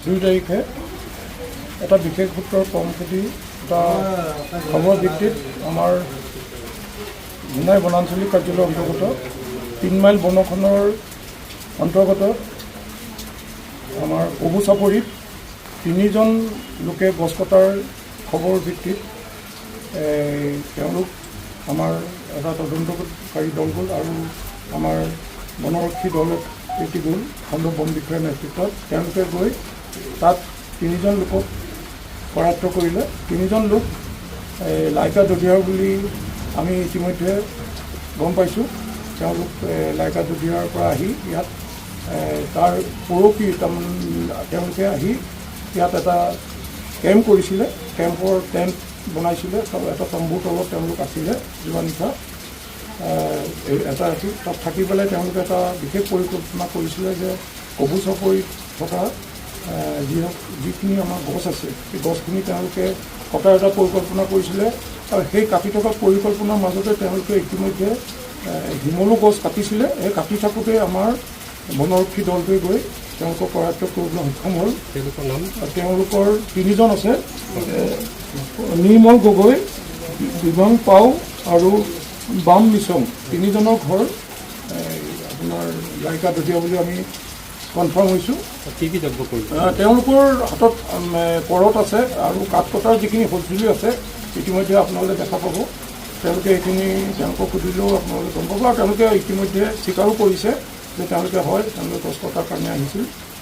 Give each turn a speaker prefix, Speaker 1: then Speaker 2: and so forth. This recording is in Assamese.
Speaker 1: 2 তাৰিখে এটা বিশেষ সূত্ৰৰ কৰ্মসূচী এটা খবৰ ভিত্তিত আমাৰ গুনাই বনাঞ্চলিক কাৰ্যালয়ৰ অন্তৰ্গত 3 মাইল বনখনৰ অন্তৰ্গত আমাৰ কবু চাপৰিত 3জন লোকে গছ কটাৰ খবৰ ভিত্তিত তেওঁলোক আমাৰ এটা তদন্তকাৰী দল গ'ল আৰু আমাৰ বনৰক্ষী দল এটি গ'ল খণ্ড বন বিষয়াৰ নেতৃত্বত তেওঁলোকে গৈ তাত 3জন লোকক কৰায়ত্ব কৰিলে। 3জন লোক লাইকা দধিয়াৰ বুলি আমি ইতিমধ্যে গম পাইছোঁ। তেওঁলোক লাইকা দধিয়াৰ পৰা আহি ইয়াত তাৰ পৰহি তেওঁলোকে আহি ইয়াত এটা কেম্প কৰিছিলে। কেম্পৰ টেণ্ট বনাইছিলে, এটা তম্বুৰ তলত তেওঁলোক আছিলে যোৱা নিশা এটা ৰাতি। তাত থাকি পেলাই তেওঁলোকে এটা বিশেষ পৰিকল্পনা কৰিছিলে যে কবু চাপৰিত থকা যিখিনি আমাৰ গছ আছে সেই গছখিনি তেওঁলোকে কটাৰ এটা পৰিকল্পনা কৰিছিলে আৰু সেই কাটি থকা পৰিকল্পনাৰ মাজতে তেওঁলোকে ইতিমধ্যে শিমলু গছ কাটিছিলে। এই কাটি থাকোঁতে আমাৰ বনৰক্ষী দলটোৱে গৈ তেওঁলোকক কৰায়ত্ব কৰিবলৈ সক্ষম হ'ল। তেওঁলোকৰ 3জন আছে, নিৰ্মল গগৈ, বিভাং পাও আৰু বাম মিছং। 3জনৰ ঘৰ আপোনাৰ লাইকা দধিয়া বুলি আমি কনফাৰ্ম হৈছোঁ। তেওঁলোকৰ হাতত পৰত আছে আৰু কাঠ কটাৰ যিখিনি সঁজুলি আছে ইতিমধ্যে আপোনালোকে দেখা পাব। তেওঁলোকে এইখিনি তেওঁলোকক সুধিলেও আপোনালোকে গম পাব আৰু তেওঁলোকে ইতিমধ্যে স্বীকাৰো কৰিছে যে তেওঁলোকে গছ কটাৰ কাৰণে আহিছিল।